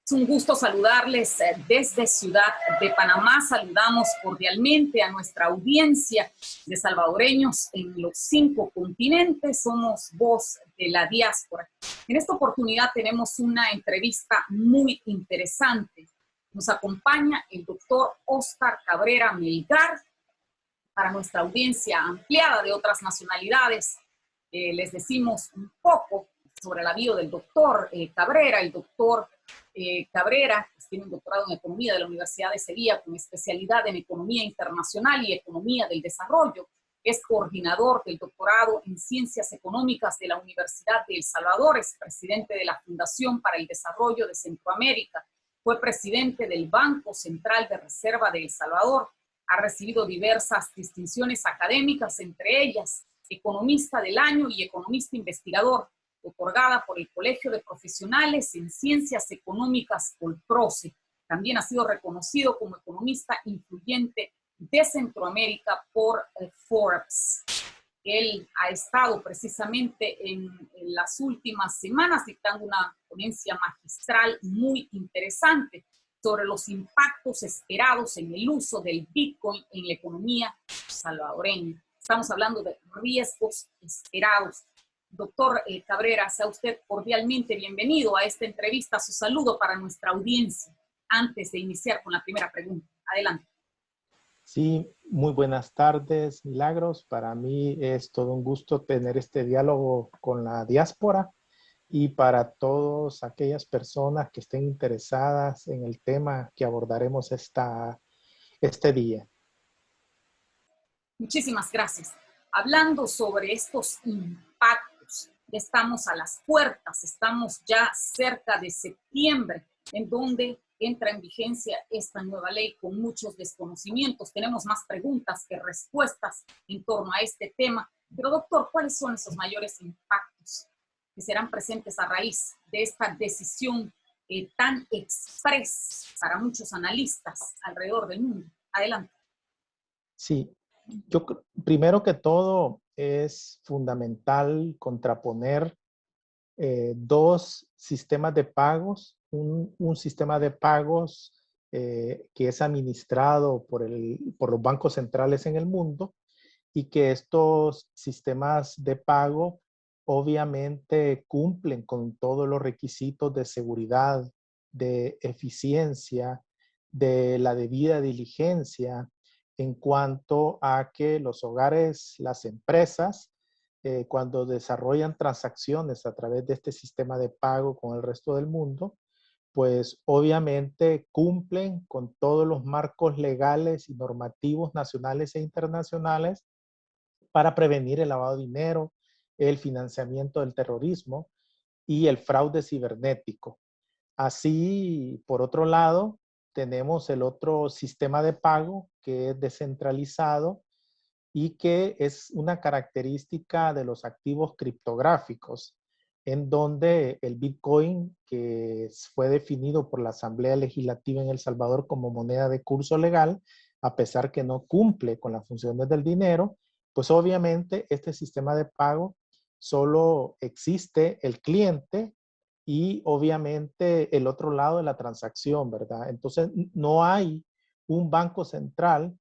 Es un gusto saludarles desde Ciudad de Panamá. Saludamos cordialmente a nuestra audiencia de salvadoreños en los 5 continentes. Somos voz de la diáspora. En esta oportunidad tenemos una entrevista muy interesante. Nos acompaña el doctor Óscar Cabrera Melgar. Para nuestra audiencia ampliada de otras nacionalidades, les decimos un poco sobre la bio del doctor Cabrera. El doctor Cabrera tiene un doctorado en Economía de la Universidad de Sevilla con especialidad en Economía Internacional y Economía del Desarrollo. Es coordinador del doctorado en Ciencias Económicas de la Universidad de El Salvador. Es presidente de la Fundación para el Desarrollo de Centroamérica. Fue presidente del Banco Central de Reserva de El Salvador. Ha recibido diversas distinciones académicas, entre ellas Economista del Año y Economista Investigador, otorgada por el Colegio de Profesionales en Ciencias Económicas Colproce. También ha sido reconocido como economista influyente de Centroamérica por Forbes. Él ha estado precisamente en las últimas semanas dictando una ponencia magistral muy interesante sobre los impactos esperados en el uso del Bitcoin en la economía salvadoreña. Estamos hablando de riesgos esperados. Doctor Cabrera, sea usted cordialmente bienvenido a esta entrevista. Su saludo para nuestra audiencia antes de iniciar con la primera pregunta. Adelante. Sí, muy buenas tardes, Milagros. Para mí es todo un gusto tener este diálogo con la diáspora y para todas aquellas personas que estén interesadas en el tema que abordaremos este día. Muchísimas gracias. Hablando sobre estos impactos, estamos a las puertas, estamos ya cerca de septiembre, en donde entra en vigencia esta nueva ley con muchos desconocimientos. Tenemos más preguntas que respuestas en torno a este tema. Pero, doctor, ¿cuáles son esos mayores impactos que serán presentes a raíz de esta decisión tan express para muchos analistas alrededor del mundo? Adelante. Sí, primero que todo es fundamental contraponer dos sistemas de pagos, un sistema de pagos que es administrado por los bancos centrales en el mundo y que estos sistemas de pago obviamente cumplen con todos los requisitos de seguridad, de eficiencia, de la debida diligencia en cuanto a que los hogares, las empresas, cuando desarrollan transacciones a través de este sistema de pago con el resto del mundo, pues obviamente cumplen con todos los marcos legales y normativos nacionales e internacionales para prevenir el lavado de dinero, el financiamiento del terrorismo y el fraude cibernético. Así, por otro lado, tenemos el otro sistema de pago que es descentralizado y que es una característica de los activos criptográficos, en donde el Bitcoin, que fue definido por la Asamblea Legislativa en El Salvador como moneda de curso legal, a pesar que no cumple con las funciones del dinero, pues obviamente este sistema de pago solo existe el cliente y obviamente el otro lado de la transacción, ¿verdad? Entonces no hay un banco central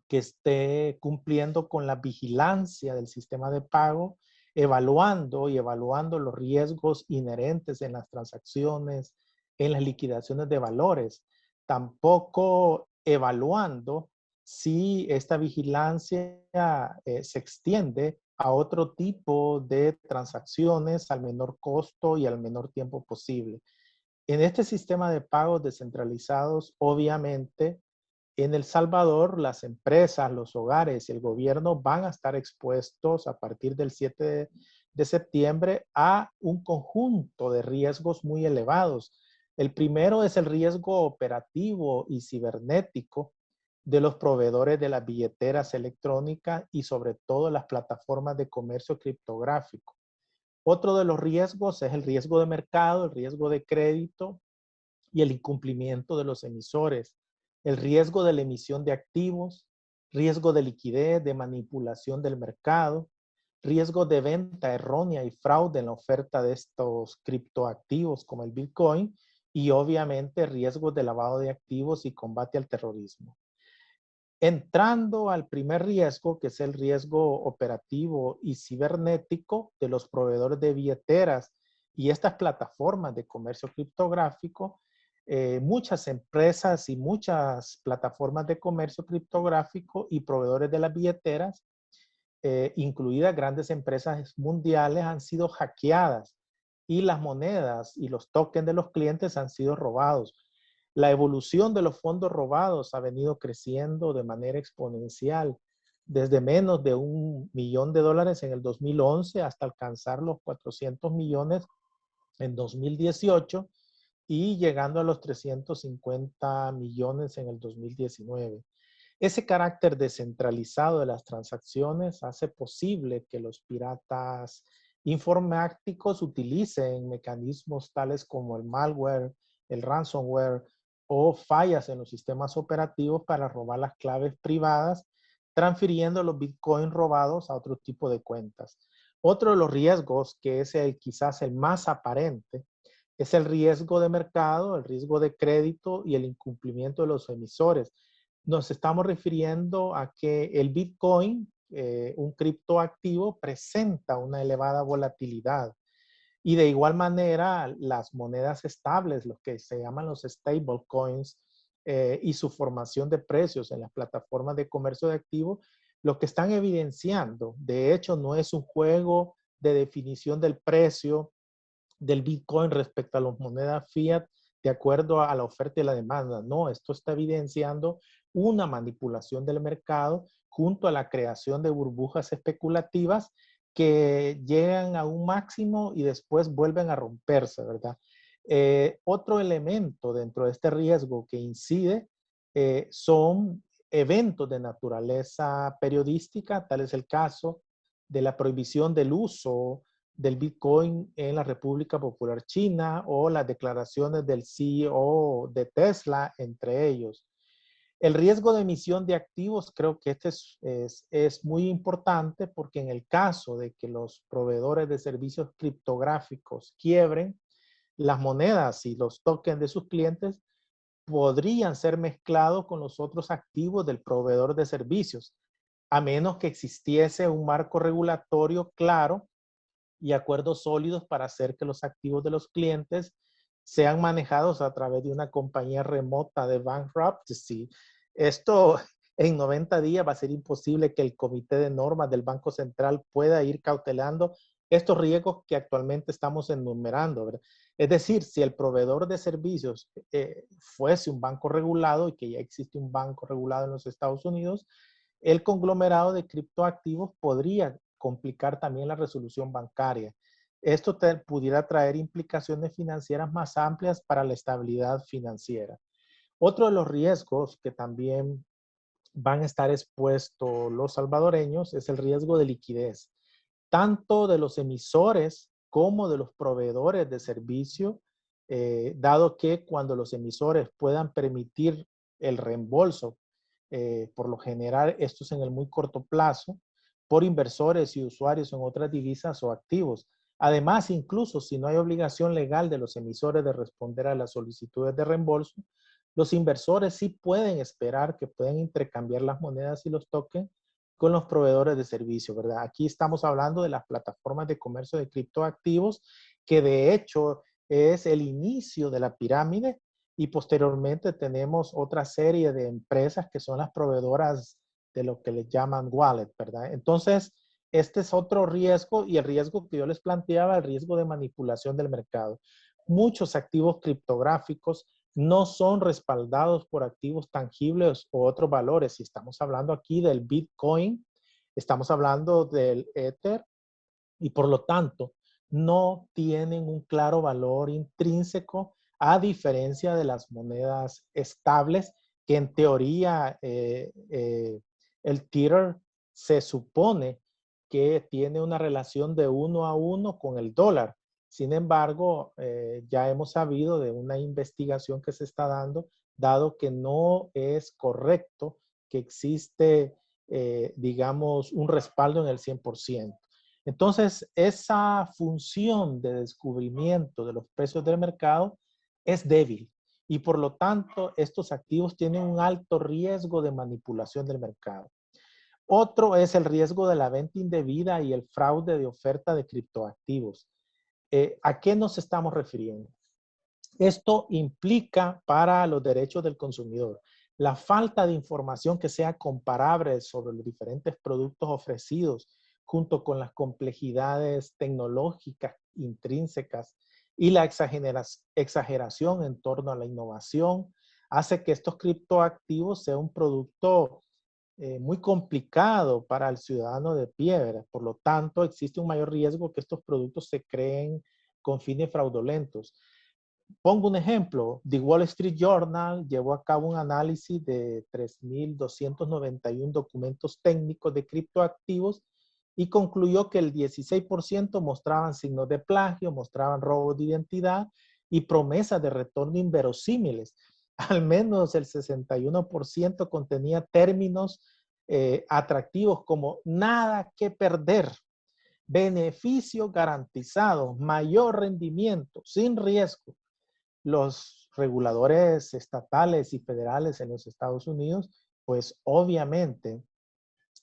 que esté cumpliendo con la vigilancia del sistema de pago, evaluando los riesgos inherentes en las transacciones, en las liquidaciones de valores. Tampoco evaluando si esta vigilancia se extiende a otro tipo de transacciones al menor costo y al menor tiempo posible. En este sistema de pagos descentralizados, obviamente, en El Salvador, las empresas, los hogares y el gobierno van a estar expuestos a partir del 7 de septiembre a un conjunto de riesgos muy elevados. El primero es el riesgo operativo y cibernético de los proveedores de las billeteras electrónicas y sobre todo las plataformas de comercio criptográfico. Otro de los riesgos es el riesgo de mercado, el riesgo de crédito y el incumplimiento de los emisores. El riesgo de la emisión de activos, riesgo de liquidez, de manipulación del mercado, riesgo de venta errónea y fraude en la oferta de estos criptoactivos como el Bitcoin y obviamente riesgos de lavado de activos y combate al terrorismo. Entrando al primer riesgo, que es el riesgo operativo y cibernético de los proveedores de billeteras y estas plataformas de comercio criptográfico, muchas empresas y muchas plataformas de comercio criptográfico y proveedores de las billeteras, incluidas grandes empresas mundiales, han sido hackeadas y las monedas y los tokens de los clientes han sido robados. La evolución de los fondos robados ha venido creciendo de manera exponencial, desde menos de $1 millón en el 2011 hasta alcanzar los 400 millones en 2018 y llegando a los 350 millones en el 2019. Ese carácter descentralizado de las transacciones hace posible que los piratas informáticos utilicen mecanismos tales como el malware, el ransomware o fallas en los sistemas operativos para robar las claves privadas, transfiriendo los bitcoins robados a otro tipo de cuentas. Otro de los riesgos, que es quizás el más aparente, es el riesgo de mercado, el riesgo de crédito y el incumplimiento de los emisores. Nos estamos refiriendo a que el Bitcoin, un criptoactivo, presenta una elevada volatilidad. Y de igual manera, las monedas estables, lo que se llaman los stable coins, y su formación de precios en las plataformas de comercio de activos, lo que están evidenciando, de hecho, no es un juego de definición del precio del Bitcoin respecto a las monedas fiat de acuerdo a la oferta y la demanda. No, esto está evidenciando una manipulación del mercado junto a la creación de burbujas especulativas que llegan a un máximo y después vuelven a romperse, ¿verdad? Otro elemento dentro de este riesgo que incide son eventos de naturaleza periodística, tal es el caso de la prohibición del uso del Bitcoin en la República Popular China o las declaraciones del CEO de Tesla, entre ellos. El riesgo de emisión de activos, creo que este es muy importante porque en el caso de que los proveedores de servicios criptográficos quiebren, las monedas y los tokens de sus clientes podrían ser mezclados con los otros activos del proveedor de servicios, a menos que existiese un marco regulatorio claro y acuerdos sólidos para hacer que los activos de los clientes sean manejados a través de una compañía remota de bankruptcy. Esto en 90 días va a ser imposible que el comité de normas del Banco Central pueda ir cautelando estos riesgos que actualmente estamos enumerando, ¿verdad? Es decir, si el proveedor de servicios fuese un banco regulado y que ya existe un banco regulado en los Estados Unidos, el conglomerado de criptoactivos podría complicar también la resolución bancaria. Esto pudiera traer implicaciones financieras más amplias para la estabilidad financiera. Otro de los riesgos que también van a estar expuestos los salvadoreños es el riesgo de liquidez, tanto de los emisores como de los proveedores de servicio, dado que cuando los emisores puedan permitir el reembolso, por lo general esto es en el muy corto plazo, por inversores y usuarios en otras divisas o activos. Además, incluso si no hay obligación legal de los emisores de responder a las solicitudes de reembolso, los inversores sí pueden esperar que pueden intercambiar las monedas y los tokens con los proveedores de servicio, ¿verdad? Aquí estamos hablando de las plataformas de comercio de criptoactivos, que de hecho es el inicio de la pirámide, y posteriormente tenemos otra serie de empresas que son las proveedoras de lo que les llaman wallet, ¿verdad? Entonces, este es otro riesgo, y el riesgo que yo les planteaba, el riesgo de manipulación del mercado. Muchos activos criptográficos no son respaldados por activos tangibles o otros valores. Si estamos hablando aquí del Bitcoin, estamos hablando del Ether, y por lo tanto no tienen un claro valor intrínseco, a diferencia de las monedas estables, que en teoría el Tether se supone que tiene una relación de 1 a 1 con el dólar. Sin embargo, ya hemos sabido de una investigación que se está dando, dado que no es correcto que existe, digamos, un respaldo en el 100%. Entonces, esa función de descubrimiento de los precios del mercado es débil y por lo tanto estos activos tienen un alto riesgo de manipulación del mercado. Otro es el riesgo de la venta indebida y el fraude de oferta de criptoactivos. ¿A qué nos estamos refiriendo? Esto implica para los derechos del consumidor la falta de información que sea comparable sobre los diferentes productos ofrecidos junto con las complejidades tecnológicas intrínsecas y la exageración en torno a la innovación hace que estos criptoactivos sean un producto muy complicado para el ciudadano de pie, ¿verdad? Por lo tanto, existe un mayor riesgo que estos productos se creen con fines fraudulentos. Pongo un ejemplo, The Wall Street Journal llevó a cabo un análisis de 3.291 documentos técnicos de criptoactivos y concluyó que el 16% mostraban signos de plagio, mostraban robo de identidad y promesas de retorno inverosímiles. Al menos el 61% contenía términos atractivos como nada que perder, beneficio garantizado, mayor rendimiento, sin riesgo. Los reguladores estatales y federales en los Estados Unidos, pues obviamente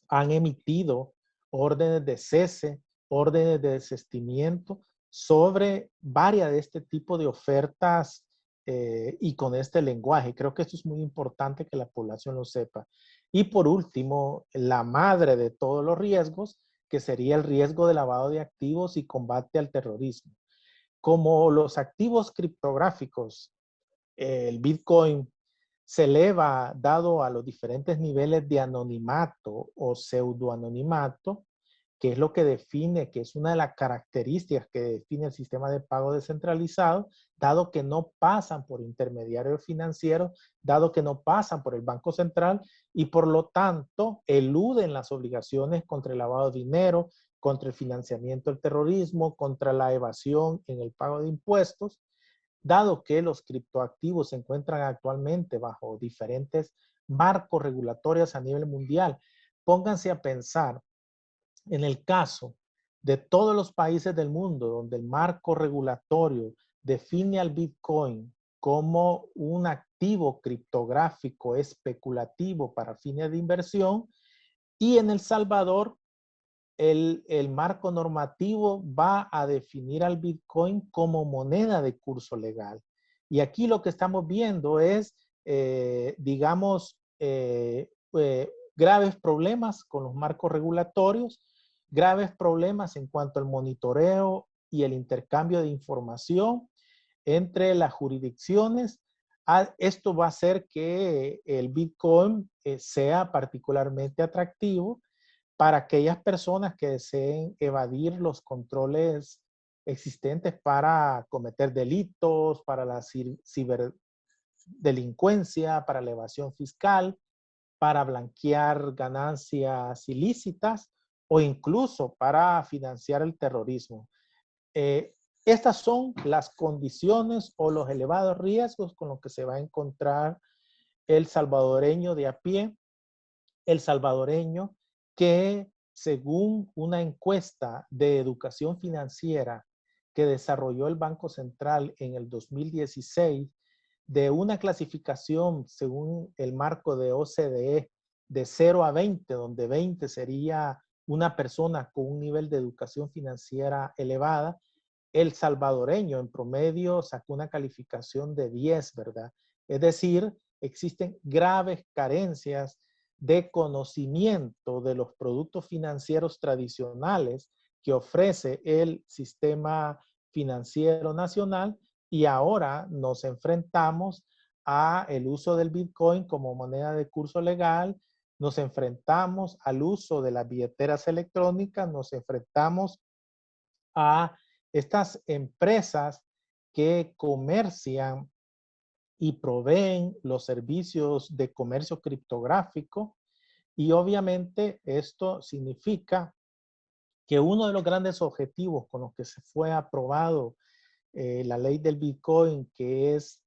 han emitido órdenes de cese, órdenes de desistimiento sobre varias de este tipo de ofertas y con este lenguaje. Creo que esto es muy importante que la población lo sepa. Y por último, la madre de todos los riesgos, que sería el riesgo de lavado de activos y combate al terrorismo. Como los activos criptográficos, el Bitcoin se eleva dado a los diferentes niveles de anonimato o pseudoanonimato, que es lo que define, que es una de las características que define el sistema de pago descentralizado, dado que no pasan por intermediarios financieros, dado que no pasan por el Banco Central y por lo tanto eluden las obligaciones contra el lavado de dinero, contra el financiamiento del terrorismo, contra la evasión en el pago de impuestos. Dado que los criptoactivos se encuentran actualmente bajo diferentes marcos regulatorios a nivel mundial, pónganse a pensar en el caso de todos los países del mundo donde el marco regulatorio define al Bitcoin como un activo criptográfico especulativo para fines de inversión y en El Salvador el marco normativo va a definir al Bitcoin como moneda de curso legal. Y aquí lo que estamos viendo es, digamos, graves problemas con los marcos regulatorios, graves problemas en cuanto al monitoreo y el intercambio de información entre las jurisdicciones. Esto va a hacer que el Bitcoin sea particularmente atractivo para aquellas personas que deseen evadir los controles existentes para cometer delitos, para la ciberdelincuencia, para la evasión fiscal, para blanquear ganancias ilícitas o incluso para financiar el terrorismo. Estas son las condiciones o los elevados riesgos con los que se va a encontrar el salvadoreño de a pie, el salvadoreño que según una encuesta de educación financiera que desarrolló el Banco Central en el 2016, de una clasificación según el marco de OCDE de 0 a 20, donde 20 sería una persona con un nivel de educación financiera elevada, el salvadoreño en promedio sacó una calificación de 10, ¿verdad? Es decir, existen graves carencias de conocimiento de los productos financieros tradicionales que ofrece el sistema financiero nacional y ahora nos enfrentamos a el uso del Bitcoin como moneda de curso legal, nos enfrentamos al uso de las billeteras electrónicas, nos enfrentamos a estas empresas que comercian y proveen los servicios de comercio criptográfico y obviamente esto significa que uno de los grandes objetivos con los que se fue aprobado la ley del Bitcoin, que es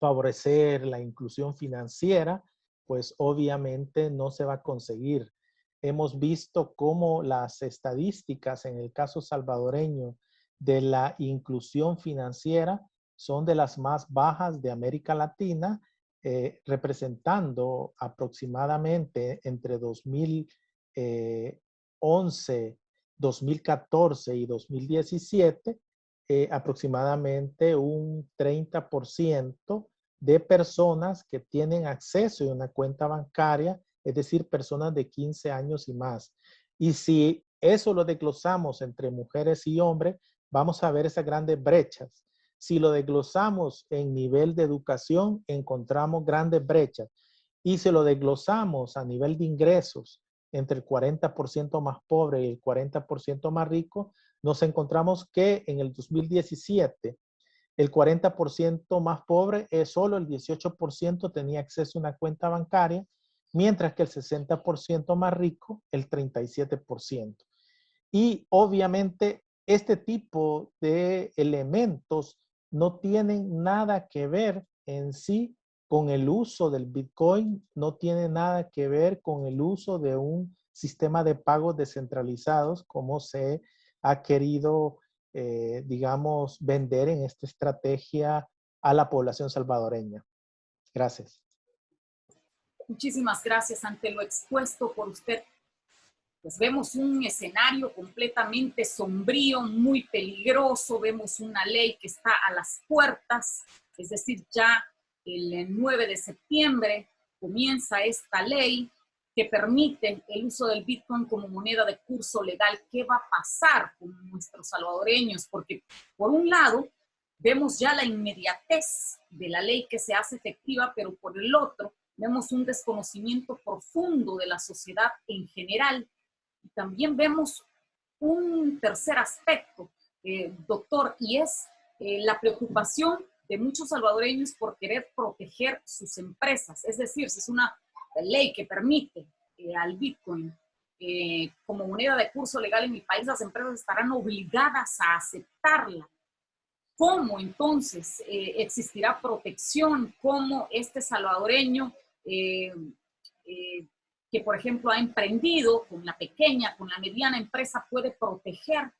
favorecer la inclusión financiera, pues obviamente no se va a conseguir. Hemos visto cómo las estadísticas en el caso salvadoreño de la inclusión financiera son de las más bajas de América Latina, representando aproximadamente entre 2011, 2014 y 2017, aproximadamente un 30% de personas que tienen acceso a una cuenta bancaria, es decir, personas de 15 años y más. Y si eso lo desglosamos entre mujeres y hombres, vamos a ver esas grandes brechas. Si lo desglosamos en nivel de educación, encontramos grandes brechas. Y si lo desglosamos a nivel de ingresos, entre el 40% más pobre y el 40% más rico, nos encontramos que en el 2017, el 40% más pobre, solo el 18% tenía acceso a una cuenta bancaria, mientras que el 60% más rico, el 37%. Y obviamente este tipo de elementos no tienen nada que ver en sí con el uso del Bitcoin, no tiene nada que ver con el uso de un sistema de pagos descentralizados como se ha querido, digamos, vender en esta estrategia a la población salvadoreña. Gracias. Muchísimas gracias. Ante lo expuesto por usted, pues vemos un escenario completamente sombrío, muy peligroso, vemos una ley que está a las puertas, es decir, ya el 9 de septiembre comienza esta ley que permite el uso del Bitcoin como moneda de curso legal. ¿Qué va a pasar con nuestros salvadoreños? Porque por un lado vemos ya la inmediatez de la ley que se hace efectiva, pero por el otro vemos un desconocimiento profundo de la sociedad en general. Y también vemos un tercer aspecto, doctor, y es la preocupación de muchos salvadoreños por querer proteger sus empresas. Es decir, si es una ley que permite al Bitcoin como moneda de curso legal en mi país, las empresas estarán obligadas a aceptarla. ¿Cómo entonces existirá protección? ¿Cómo este salvadoreño que, por ejemplo, ha emprendido con la pequeña, con la mediana empresa, puede proteger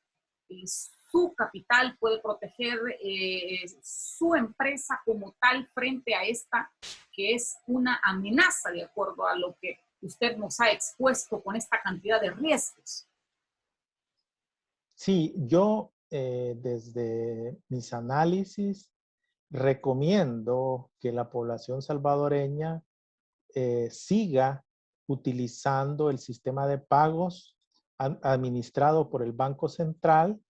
su capital, puede proteger su empresa como tal frente a esta que es una amenaza de acuerdo a lo que usted nos ha expuesto con esta cantidad de riesgos? Sí, yo desde mis análisis recomiendo que la población salvadoreña siga utilizando el sistema de pagos administrado por el Banco Central,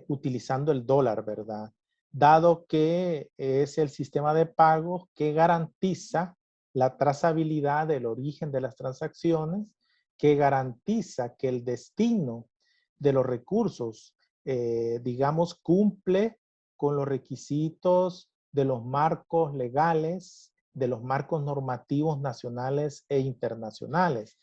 utilizando el dólar, ¿verdad? Dado que es el sistema de pagos que garantiza la trazabilidad del origen de las transacciones, que garantiza que el destino de los recursos, digamos, cumple con los requisitos de los marcos legales, de los marcos normativos nacionales e internacionales.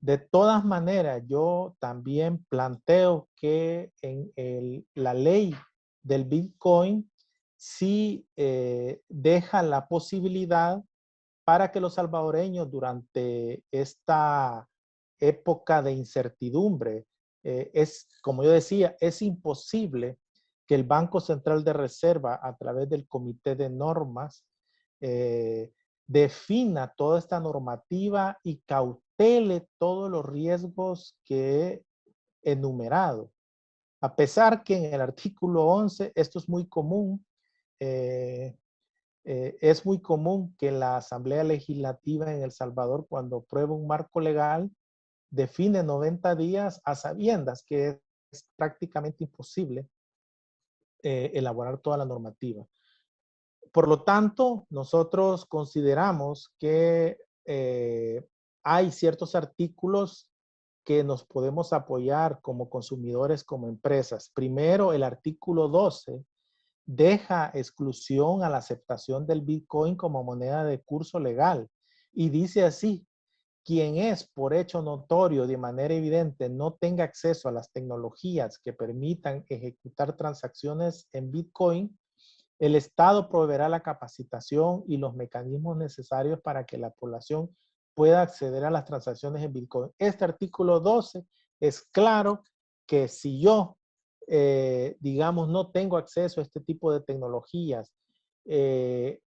De todas maneras, yo también planteo que en la ley del Bitcoin sí deja la posibilidad para que los salvadoreños durante esta época de incertidumbre, como yo decía, es imposible que el Banco Central de Reserva, a través del Comité de Normas, defina toda esta normativa y cautele todos los riesgos que he enumerado. A pesar que en el artículo 11, esto es muy común, es muy común que la Asamblea Legislativa en El Salvador, cuando aprueba un marco legal, define 90 días a sabiendas que es prácticamente imposible elaborar toda la normativa. Por lo tanto, nosotros consideramos que hay ciertos artículos que nos podemos apoyar como consumidores, como empresas. Primero, el artículo 12 deja exclusión a la aceptación del Bitcoin como moneda de curso legal y dice así: quien es por hecho notorio de manera evidente no tenga acceso a las tecnologías que permitan ejecutar transacciones en Bitcoin, el Estado proveerá la capacitación y los mecanismos necesarios para que la población pueda acceder a las transacciones en Bitcoin. Este artículo 12 es claro que si yo digamos, no tengo acceso a este tipo de tecnologías.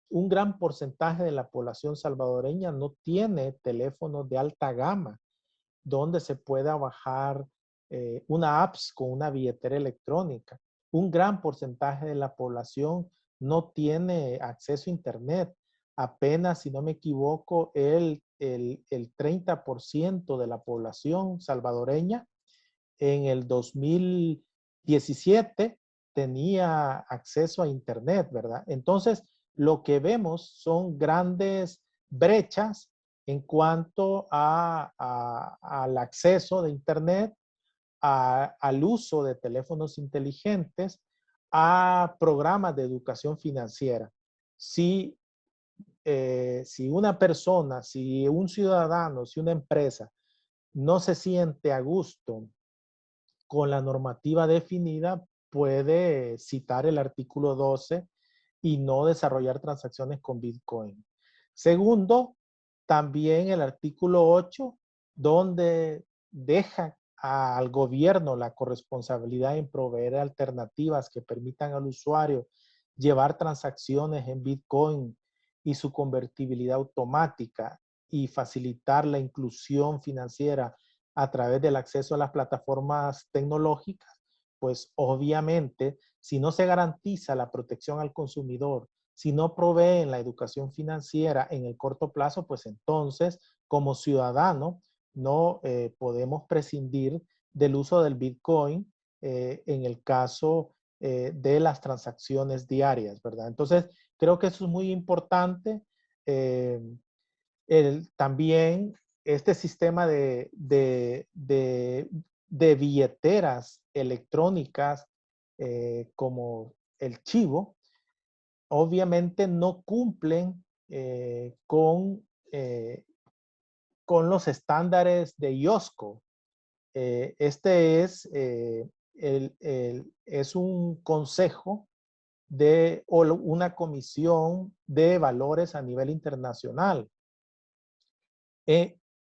Un gran porcentaje de la población salvadoreña no tiene teléfonos de alta gama donde se pueda bajar una apps con una billetera electrónica. Un gran porcentaje de la población no tiene acceso a Internet. Apenas, si no me equivoco, el 30% de la población salvadoreña en el 2017 tenía acceso a Internet, ¿verdad? Entonces, lo que vemos son grandes brechas en cuanto al acceso de Internet, al uso de teléfonos inteligentes, a programas de educación financiera. Si una persona, si un ciudadano, si una empresa no se siente a gusto con la normativa definida, puede citar el artículo 12 y no desarrollar transacciones con Bitcoin. Segundo, también el artículo 8, donde deja al gobierno la corresponsabilidad en proveer alternativas que permitan al usuario llevar transacciones en Bitcoin y su convertibilidad automática y facilitar la inclusión financiera a través del acceso a las plataformas tecnológicas, pues obviamente, si no se garantiza la protección al consumidor, si no proveen la educación financiera en el corto plazo, pues entonces, como ciudadano, no podemos prescindir del uso del Bitcoin en el caso de las transacciones diarias, ¿verdad? Entonces, creo que eso es muy importante. Eh, También este sistema de billeteras electrónicas como el Chivo, obviamente no cumplen eh, con los estándares de IOSCO. Este es un consejo o una comisión de valores a nivel internacional,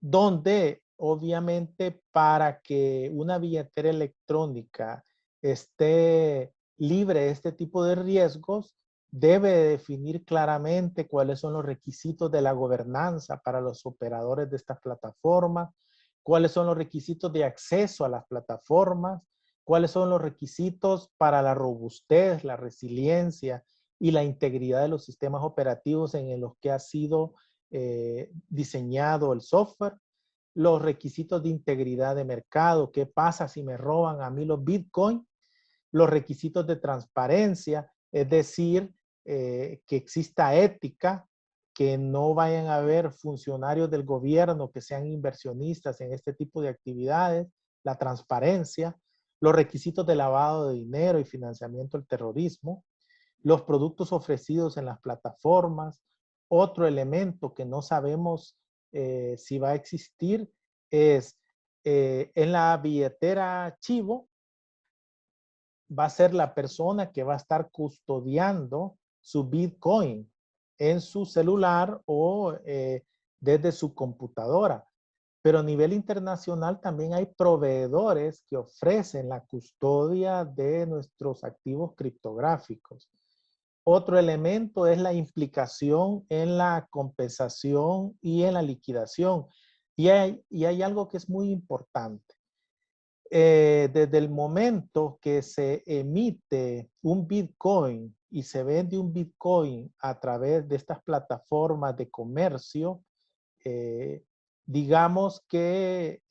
donde obviamente para que una billetera electrónica esté libre de este tipo de riesgos, debe definir claramente cuáles son los requisitos de la gobernanza para los operadores de estas plataformas, cuáles son los requisitos de acceso a las plataformas, cuáles son los requisitos para la robustez, la resiliencia y la integridad de los sistemas operativos en los que ha sido diseñado el software, los requisitos de integridad de mercado, qué pasa si me roban a mí los Bitcoin, los requisitos de transparencia, es decir, que exista ética, que no vayan a haber funcionarios del gobierno que sean inversionistas en este tipo de actividades, la transparencia, los requisitos de lavado de dinero y financiamiento del terrorismo, los productos ofrecidos en las plataformas. Otro elemento que no sabemos si va a existir es en la billetera Chivo va a ser la persona que va a estar custodiando su Bitcoin en su celular o desde su computadora. Pero a nivel internacional también hay proveedores que ofrecen la custodia de nuestros activos criptográficos. Otro elemento es la implicación en la compensación y en la liquidación. Y hay algo que es muy importante. Desde el momento que se emite un Bitcoin y se vende un Bitcoin a través de estas plataformas de comercio, digamos que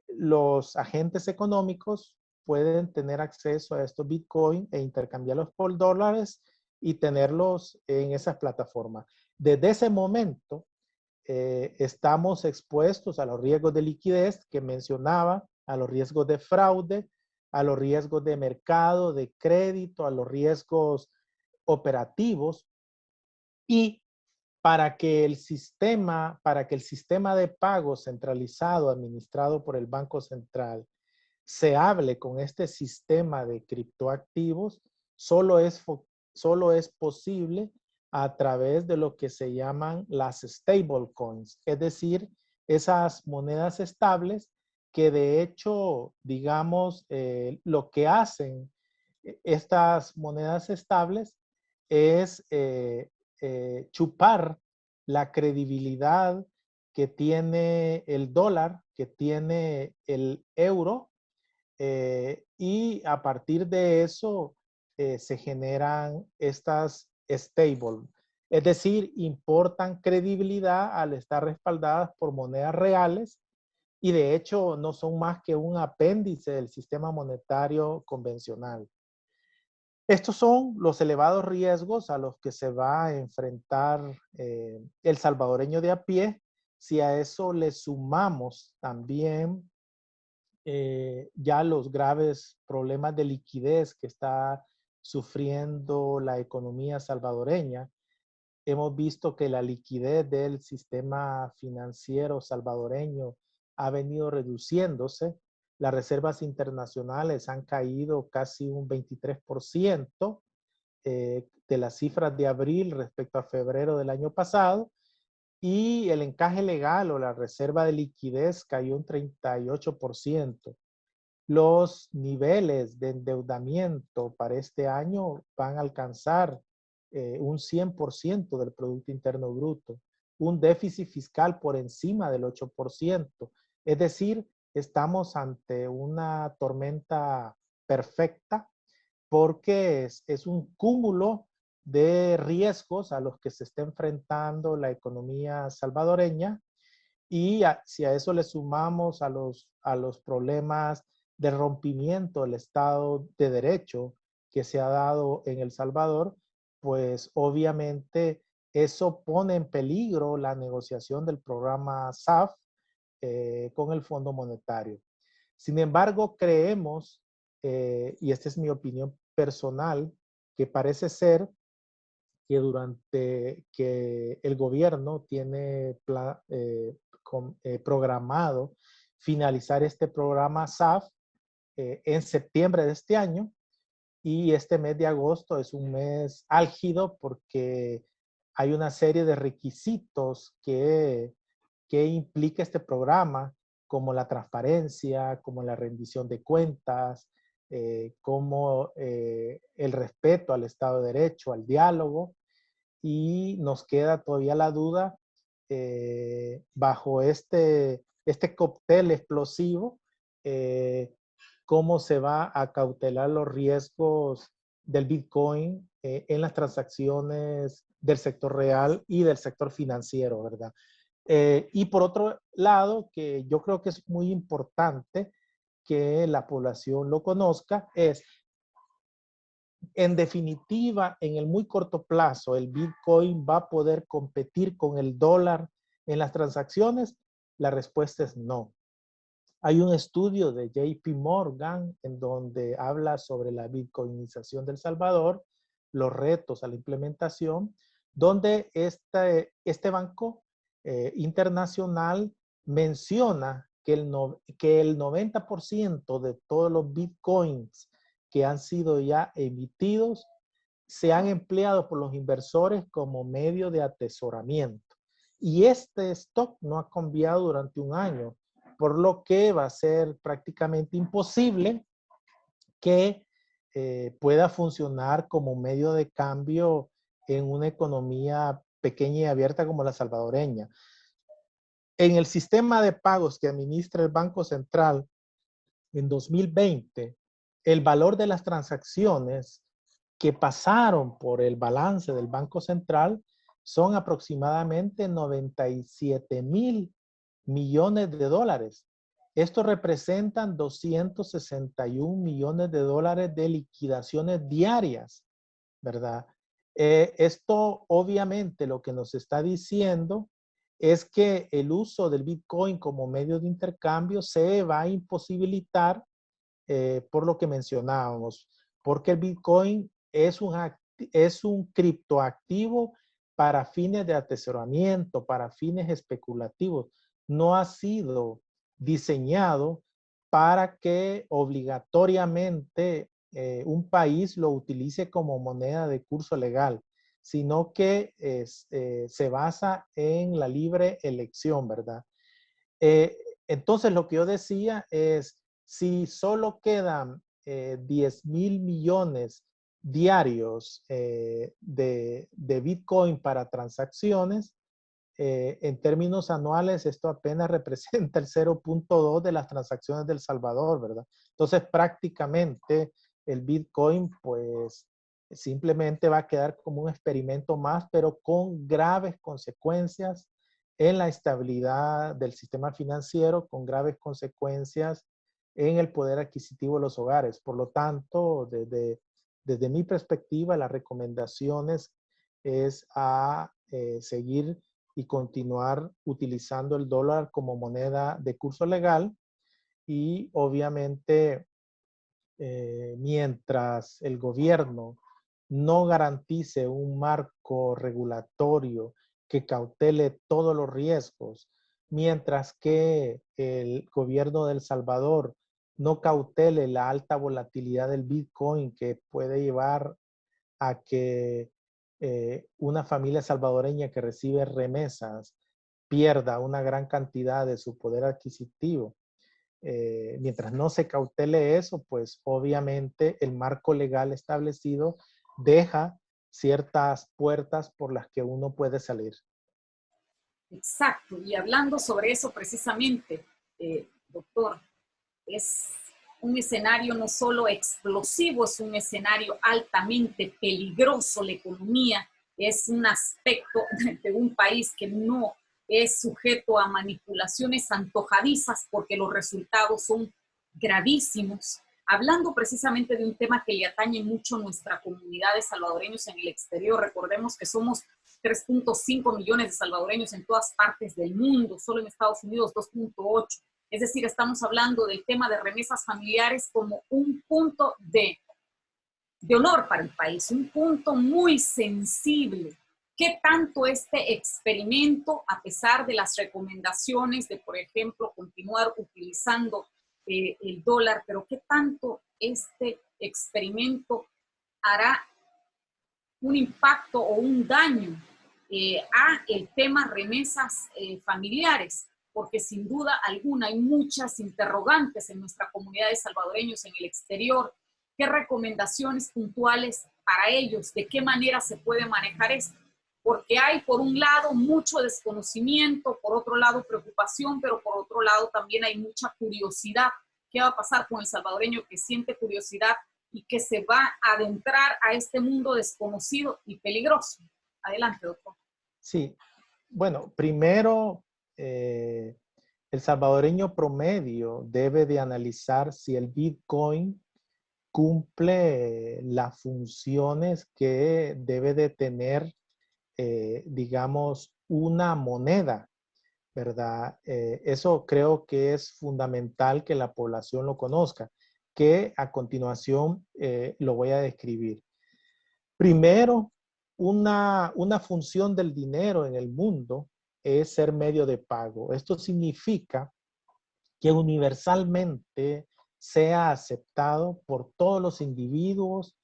los agentes económicos pueden tener acceso a estos Bitcoin e intercambiarlos por dólares y tenerlos en esas plataformas. Desde ese momento, estamos expuestos a los riesgos de liquidez que mencionaba, a los riesgos de fraude, a los riesgos de mercado, de crédito, a los riesgos operativos. Y para que el sistema de pago centralizado administrado por el Banco Central se hable con este sistema de criptoactivos, solo es posible a través de lo que se llaman las stablecoins, es decir, esas monedas estables que de hecho, digamos, lo que hacen estas monedas estables es chupar la credibilidad que tiene el dólar, que tiene el euro, y a partir de eso se generan estas stable. Es decir, importan credibilidad al estar respaldadas por monedas reales y de hecho no son más que un apéndice del sistema monetario convencional. Estos son los elevados riesgos a los que se va a enfrentar el salvadoreño de a pie. Si a eso le sumamos también ya los graves problemas de liquidez que está sufriendo la economía salvadoreña, hemos visto que la liquidez del sistema financiero salvadoreño ha venido reduciéndose. Las reservas internacionales han caído casi un 23% de las cifras de abril respecto a febrero del año pasado, y el encaje legal o la reserva de liquidez cayó un 38%. Los niveles de endeudamiento para este año van a alcanzar un 100% del Producto Interno Bruto, un déficit fiscal por encima del 8%. Es decir, estamos ante una tormenta perfecta porque es un cúmulo de riesgos a los que se está enfrentando la economía salvadoreña, y si a eso le sumamos a los problemas de rompimiento del Estado de Derecho que se ha dado en El Salvador, pues obviamente eso pone en peligro la negociación del programa SAF con el Fondo Monetario. Sin embargo, creemos, y esta es mi opinión personal, que parece ser que durante que el gobierno tiene programado finalizar este programa SAF en septiembre de este año, y este mes de agosto es un mes álgido porque hay una serie de requisitos que implica este programa, como la transparencia, como la rendición de cuentas, como el respeto al Estado de Derecho, al diálogo, y nos queda todavía la duda bajo este cóctel explosivo, cómo se va a cautelar los riesgos del Bitcoin en las transacciones del sector real y del sector financiero, ¿verdad? Y por otro lado, que yo creo que es muy importante que la población lo conozca, es, en definitiva, en el muy corto plazo, ¿el Bitcoin va a poder competir con el dólar en las transacciones? La respuesta es no. Hay un estudio de JP Morgan en donde habla sobre la bitcoinización del Salvador, los retos a la implementación, donde este banco internacional menciona que el 90% de todos los bitcoins que han sido ya emitidos se han empleado por los inversores como medio de atesoramiento. Y este stock no ha cambiado durante un año, por lo que va a ser prácticamente imposible que pueda funcionar como medio de cambio en una economía pequeña y abierta como la salvadoreña. En el sistema de pagos que administra el Banco Central en 2020, el valor de las transacciones que pasaron por el balance del Banco Central son aproximadamente 97,000 millones de dólares. Esto representan 261 millones de dólares de liquidaciones diarias, ¿verdad? Esto obviamente lo que nos está diciendo es que el uso del Bitcoin como medio de intercambio se va a imposibilitar por lo que mencionábamos, porque el Bitcoin es un criptoactivo para fines de atesoramiento, para fines especulativos. No ha sido diseñado para que obligatoriamente un país lo utilice como moneda de curso legal, sino que se basa en la libre elección, ¿verdad? entonces lo que yo decía es, si solo quedan 10,000 millones diarios de Bitcoin para transacciones, en términos anuales, esto apenas representa el 0,2 de las transacciones de El Salvador, ¿verdad? Entonces, prácticamente el Bitcoin, pues, simplemente va a quedar como un experimento más, pero con graves consecuencias en la estabilidad del sistema financiero, con graves consecuencias en el poder adquisitivo de los hogares. Por lo tanto, desde mi perspectiva, las recomendaciones es a seguir y continuar utilizando el dólar como moneda de curso legal y obviamente mientras el gobierno no garantice un marco regulatorio que cautele todos los riesgos, mientras que el gobierno de El Salvador no cautele la alta volatilidad del Bitcoin que puede llevar a que una familia salvadoreña que recibe remesas pierda una gran cantidad de su poder adquisitivo. Mientras no se cautele eso, pues obviamente el marco legal establecido deja ciertas puertas por las que uno puede salir. Exacto, y hablando sobre eso precisamente, doctor, es un escenario no solo explosivo, es un escenario altamente peligroso. La economía es un aspecto de un país que no es sujeto a manipulaciones antojadizas porque los resultados son gravísimos. Hablando precisamente de un tema que le atañe mucho a nuestra comunidad de salvadoreños en el exterior, recordemos que somos 3.5 millones de salvadoreños en todas partes del mundo, solo en Estados Unidos 2.8. Es decir, estamos hablando del tema de remesas familiares como un punto de honor para el país, un punto muy sensible. ¿Qué tanto este experimento, a pesar de las recomendaciones de, por ejemplo, continuar utilizando el dólar, pero qué tanto este experimento hará un impacto o un daño a el tema remesas familiares? Porque sin duda alguna hay muchas interrogantes en nuestra comunidad de salvadoreños en el exterior. ¿Qué recomendaciones puntuales para ellos? ¿De qué manera se puede manejar esto? Porque hay, por un lado, mucho desconocimiento, por otro lado, preocupación, pero por otro lado también hay mucha curiosidad. ¿Qué va a pasar con el salvadoreño que siente curiosidad y que se va a adentrar a este mundo desconocido y peligroso? Adelante, doctor. Sí, bueno, primero, el salvadoreño promedio debe de analizar si el Bitcoin cumple las funciones que debe de tener, digamos, una moneda, ¿verdad? Eso creo que es fundamental que la población lo conozca, que a continuación lo voy a describir. Primero, una función del dinero en el mundo es ser medio de pago. Esto significa que universalmente sea aceptado por todos los individuos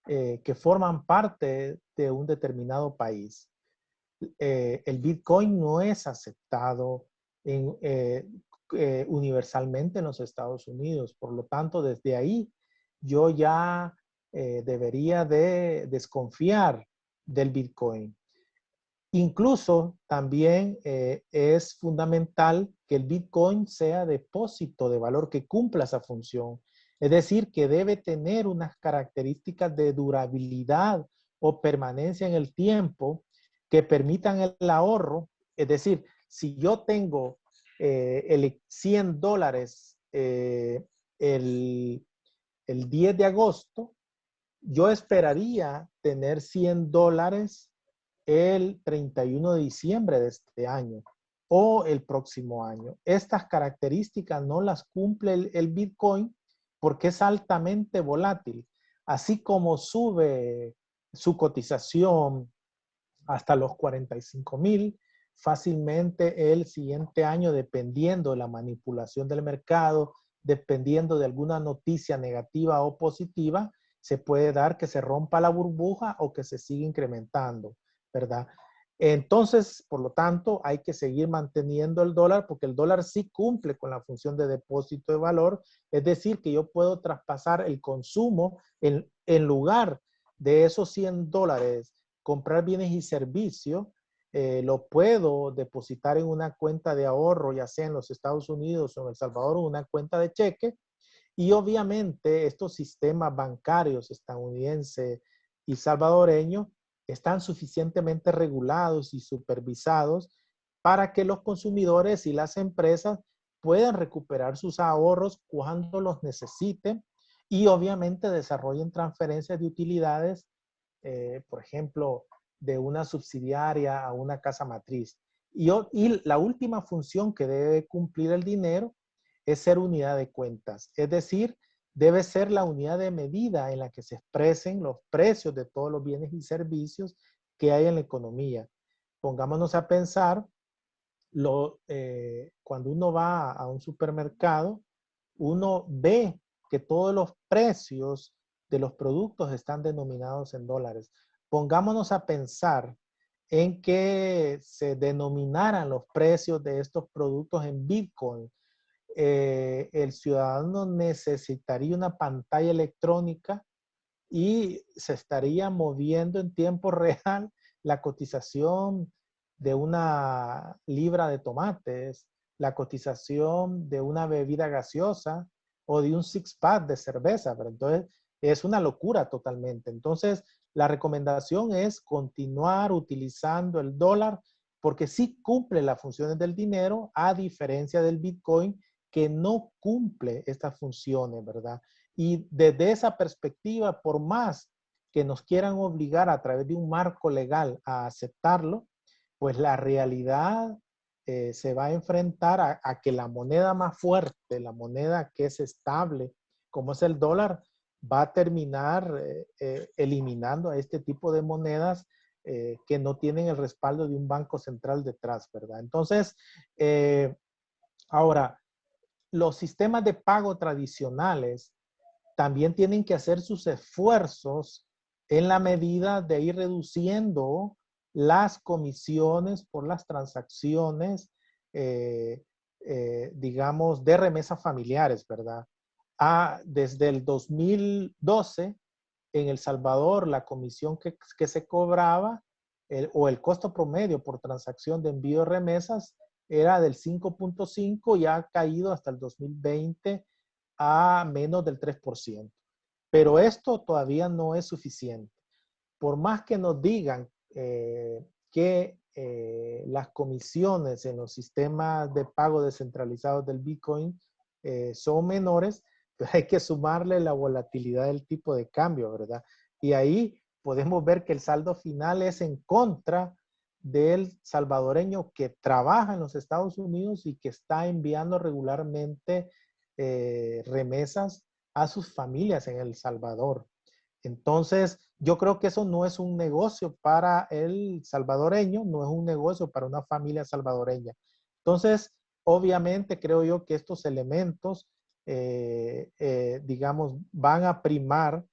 que forman parte de un determinado país. El Bitcoin no es aceptado universalmente en los Estados Unidos. Por lo tanto, desde ahí yo ya debería de desconfiar del Bitcoin. Incluso también es fundamental que el Bitcoin sea depósito de valor, que cumpla esa función. Es decir, que debe tener unas características de durabilidad o permanencia en el tiempo que permitan el ahorro. Es decir, si yo tengo $100 el 10 de agosto, yo esperaría tener $100 el 31 de diciembre de este año o el próximo año. Estas características no las cumple el Bitcoin porque es altamente volátil. Así como sube su cotización hasta los 45,000, fácilmente el siguiente año, dependiendo de la manipulación del mercado, dependiendo de alguna noticia negativa o positiva, se puede dar que se rompa la burbuja o que se siga incrementando, ¿verdad? Entonces, por lo tanto, hay que seguir manteniendo el dólar porque el dólar sí cumple con la función de depósito de valor, es decir, que yo puedo traspasar el consumo en lugar de esos $100, comprar bienes y servicios, lo puedo depositar en una cuenta de ahorro, ya sea en los Estados Unidos o en El Salvador, o una cuenta de cheque. Y obviamente estos sistemas bancarios estadounidenses y salvadoreños están suficientemente regulados y supervisados para que los consumidores y las empresas puedan recuperar sus ahorros cuando los necesiten y obviamente desarrollen transferencias de utilidades, por ejemplo, de una subsidiaria a una casa matriz. Y la última función que debe cumplir el dinero es ser unidad de cuentas, es decir, debe ser la unidad de medida en la que se expresen los precios de todos los bienes y servicios que hay en la economía. Pongámonos a pensar, cuando uno va a un supermercado, uno ve que todos los precios de los productos están denominados en dólares. Pongámonos a pensar en que se denominaran los precios de estos productos en Bitcoin. El ciudadano necesitaría una pantalla electrónica y se estaría moviendo en tiempo real la cotización de una libra de tomates, la cotización de una bebida gaseosa o de un six-pack de cerveza. Pero entonces es una locura totalmente. Entonces la recomendación es continuar utilizando el dólar porque sí cumple las funciones del dinero a diferencia del Bitcoin que no cumple estas funciones, ¿verdad? Y desde esa perspectiva, por más que nos quieran obligar a través de un marco legal a aceptarlo, pues la realidad se va a enfrentar a que la moneda más fuerte, la moneda que es estable, como es el dólar, va a terminar eliminando a este tipo de monedas que no tienen el respaldo de un banco central detrás, ¿verdad? Entonces, ahora, los sistemas de pago tradicionales también tienen que hacer sus esfuerzos en la medida de ir reduciendo las comisiones por las transacciones, digamos, de remesas familiares, ¿verdad? Desde el 2012, en El Salvador, la comisión que se cobraba o el costo promedio por transacción de envío de remesas era del 5.5 y ha caído hasta el 2020 a menos del 3%. Pero esto todavía no es suficiente. Por más que nos digan que las comisiones en los sistemas de pago descentralizados del Bitcoin son menores, pues hay que sumarle la volatilidad del tipo de cambio, ¿verdad? Y ahí podemos ver que el saldo final es en contra del salvadoreño que trabaja en los Estados Unidos y que está enviando regularmente remesas a sus familias en El Salvador. Entonces, yo creo que eso no es un negocio para el salvadoreño, no es un negocio para una familia salvadoreña. Entonces, obviamente creo yo que estos elementos, digamos, van a primar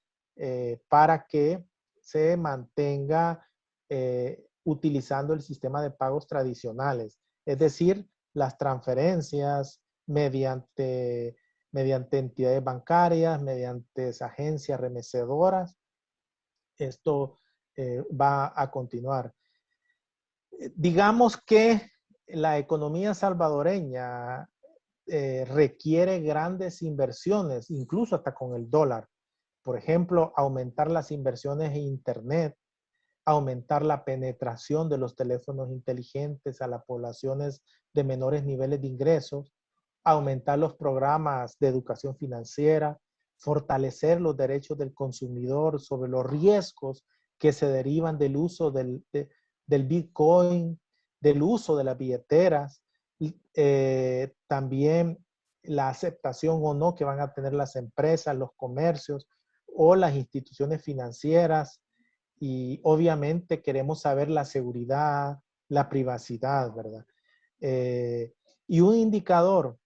para que se mantenga utilizando el sistema de pagos tradicionales, es decir, las transferencias mediante entidades bancarias, mediante agencias remecedoras. Esto va a continuar. Digamos que la economía salvadoreña requiere grandes inversiones, incluso hasta con el dólar. Por ejemplo, aumentar las inversiones en Internet, aumentar la penetración de los teléfonos inteligentes a las poblaciones de menores niveles de ingresos, aumentar los programas de educación financiera, fortalecer los derechos del consumidor sobre los riesgos que se derivan del uso del Bitcoin, del uso de las billeteras, también la aceptación o no que van a tener las empresas, los comercios o las instituciones financieras. Y obviamente queremos saber la seguridad, la privacidad, ¿verdad? Y un indicador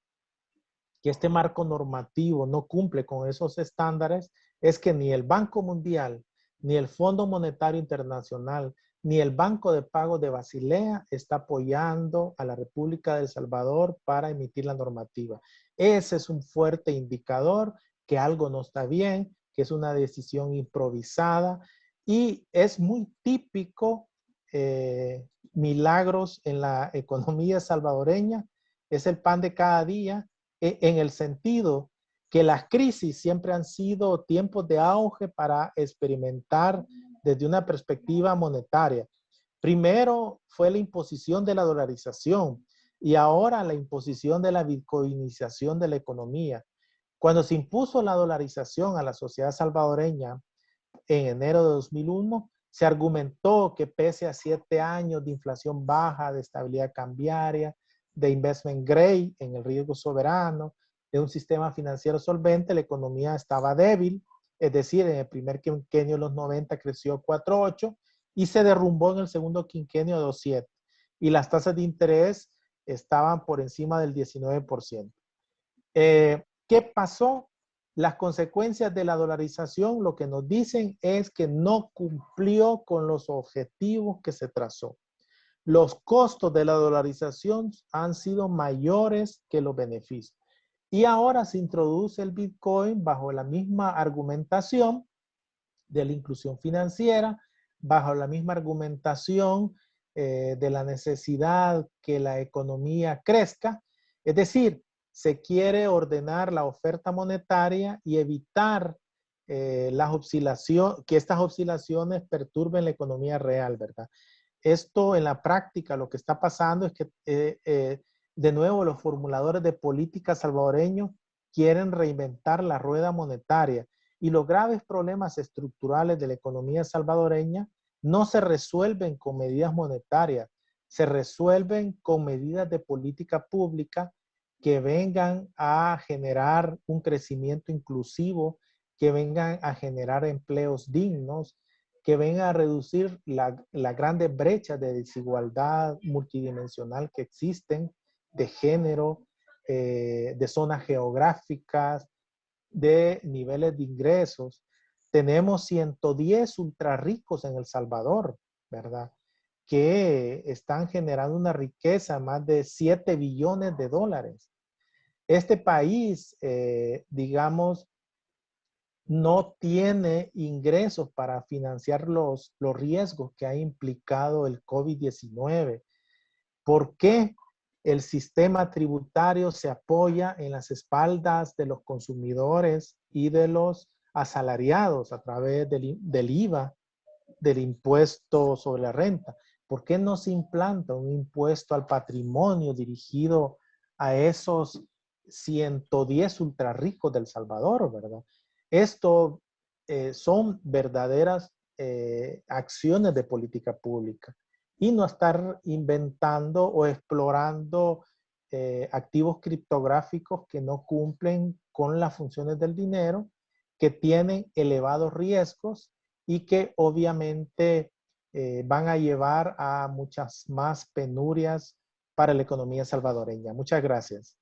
que este marco normativo no cumple con esos estándares es que ni el Banco Mundial, ni el Fondo Monetario Internacional, ni el Banco de Pagos de Basilea está apoyando a la República de El Salvador para emitir la normativa. Ese es un fuerte indicador que algo no está bien, que es una decisión improvisada y es muy típico, milagros en la economía salvadoreña, es el pan de cada día, en el sentido que las crisis siempre han sido tiempos de auge para experimentar desde una perspectiva monetaria. Primero fue la imposición de la dolarización y ahora la imposición de la bitcoinización de la economía. Cuando se impuso la dolarización a la sociedad salvadoreña en enero de 2001, se argumentó que pese a 7 años de inflación baja, de estabilidad cambiaria, de investment grade en el riesgo soberano, de un sistema financiero solvente, la economía estaba débil, es decir, en el primer quinquenio de los 90 creció 4.8 y se derrumbó en el segundo quinquenio 2.7 y las tasas de interés estaban por encima del 19%. ¿Qué pasó? Las consecuencias de la dolarización lo que nos dicen es que no cumplió con los objetivos que se trazó. Los costos de la dolarización han sido mayores que los beneficios. Y ahora se introduce el Bitcoin bajo la misma argumentación de la inclusión financiera, bajo la misma argumentación de la necesidad que la economía crezca. Es decir, se quiere ordenar la oferta monetaria y evitar las oscilaciones, que estas oscilaciones perturben la economía real, ¿verdad? Esto en la práctica lo que está pasando es que de nuevo los formuladores de política salvadoreños quieren reinventar la rueda monetaria y los graves problemas estructurales de la economía salvadoreña no se resuelven con medidas monetarias, se resuelven con medidas de política pública que vengan a generar un crecimiento inclusivo, que vengan a generar empleos dignos, que vengan a reducir las grandes brechas de desigualdad multidimensional que existen, de género, de zonas geográficas, de niveles de ingresos. Tenemos 110 ultra ricos en El Salvador, ¿verdad? Que están generando una riqueza más de 7 billones de dólares. Este país, digamos, no tiene ingresos para financiar los riesgos que ha implicado el COVID-19. ¿Por qué el sistema tributario se apoya en las espaldas de los consumidores y de los asalariados a través del IVA, del impuesto sobre la renta? ¿Por qué no se implanta un impuesto al patrimonio dirigido a esos 110 ultra ricos del Salvador, verdad? Esto son verdaderas acciones de política pública y no estar inventando o explorando activos criptográficos que no cumplen con las funciones del dinero, que tienen elevados riesgos y que obviamente van a llevar a muchas más penurias para la economía salvadoreña. Muchas gracias.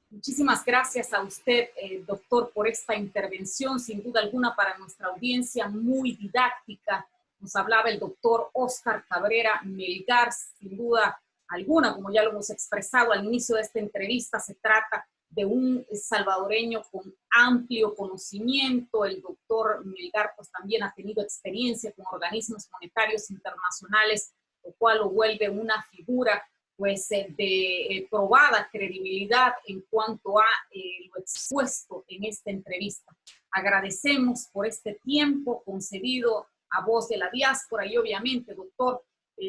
Muchísimas gracias a usted, doctor, por esta intervención, sin duda alguna para nuestra audiencia muy didáctica. Nos hablaba el doctor Óscar Cabrera Melgar, sin duda alguna, como ya lo hemos expresado al inicio de esta entrevista, se trata de un salvadoreño con amplio conocimiento. El doctor Melgar pues también ha tenido experiencia con organismos monetarios internacionales, lo cual lo vuelve una figura pues de probada credibilidad en cuanto a lo expuesto en esta entrevista. Agradecemos por este tiempo concedido a Voz de la Diáspora y obviamente, doctor,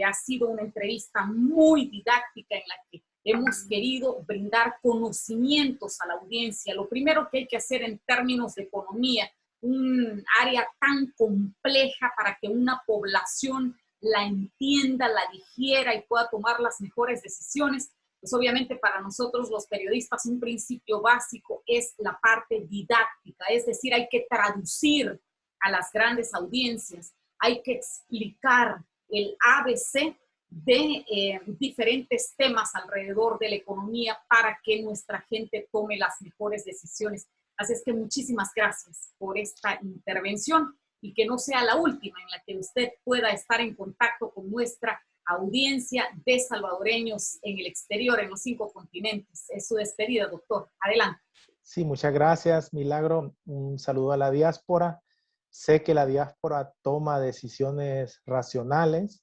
ha sido una entrevista muy didáctica en la que hemos querido brindar conocimientos a la audiencia. Lo primero que hay que hacer en términos de economía, un área tan compleja para que una población la entienda, la digiera y pueda tomar las mejores decisiones, pues obviamente para nosotros los periodistas un principio básico es la parte didáctica, es decir, hay que traducir a las grandes audiencias, hay que explicar el ABC de diferentes temas alrededor de la economía para que nuestra gente tome las mejores decisiones. Así es que muchísimas gracias por esta intervención y que no sea la última en la que usted pueda estar en contacto con nuestra audiencia de salvadoreños en el exterior, en los 5 continentes. Es su despedida, doctor. Adelante. Sí, muchas gracias, Milagro. Un saludo a la diáspora. Sé que la diáspora toma decisiones racionales.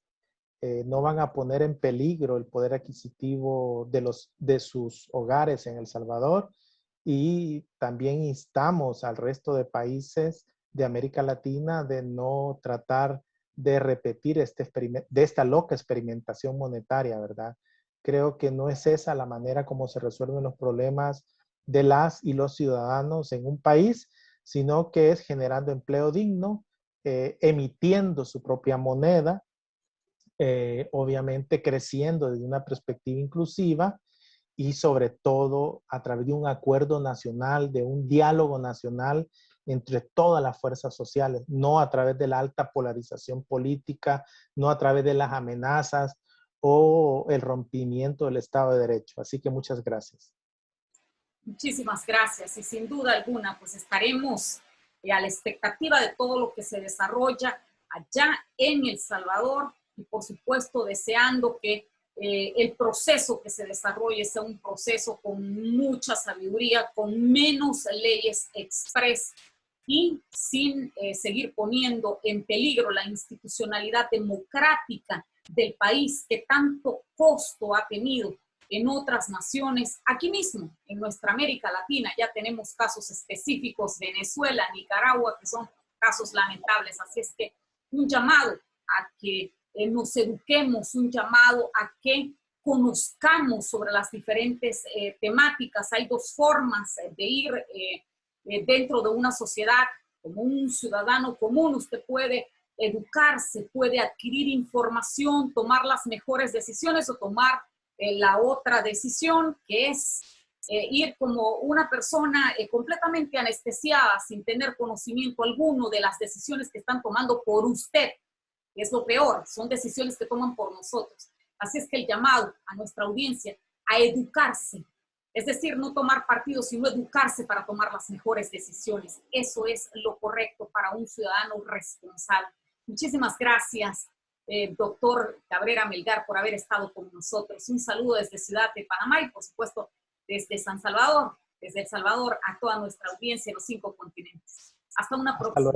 No van a poner en peligro el poder adquisitivo de sus hogares en El Salvador, y también instamos al resto de países de América Latina de no tratar de repetir esta loca experimentación monetaria, ¿verdad? Creo que no es esa la manera como se resuelven los problemas de las y los ciudadanos en un país, sino que es generando empleo digno, emitiendo su propia moneda, obviamente creciendo desde una perspectiva inclusiva y sobre todo a través de un acuerdo nacional, de un diálogo nacional entre todas las fuerzas sociales, no a través de la alta polarización política, no a través de las amenazas o el rompimiento del Estado de Derecho. Así que muchas gracias. Muchísimas gracias y sin duda alguna pues estaremos a la expectativa de todo lo que se desarrolla allá en El Salvador y por supuesto deseando que el proceso que se desarrolle sea un proceso con mucha sabiduría, con menos leyes express y sin seguir poniendo en peligro la institucionalidad democrática del país que tanto costo ha tenido en otras naciones, aquí mismo, en nuestra América Latina, ya tenemos casos específicos, Venezuela, Nicaragua, que son casos lamentables. Así es que un llamado a que nos eduquemos, un llamado a que conozcamos sobre las diferentes temáticas. Hay 2 formas de ir dentro de una sociedad. Como un ciudadano común, usted puede educarse, puede adquirir información, tomar las mejores decisiones o tomar la otra decisión, que es ir como una persona completamente anestesiada, sin tener conocimiento alguno de las decisiones que están tomando por usted, que es lo peor, son decisiones que toman por nosotros. Así es que el llamado a nuestra audiencia a educarse, es decir, no tomar partido, sino educarse para tomar las mejores decisiones. Eso es lo correcto para un ciudadano responsable. Muchísimas gracias, doctor Cabrera Melgar, por haber estado con nosotros. Un saludo desde Ciudad de Panamá y, por supuesto, desde San Salvador, desde El Salvador, a toda nuestra audiencia en los 5 continentes. Hasta una próxima.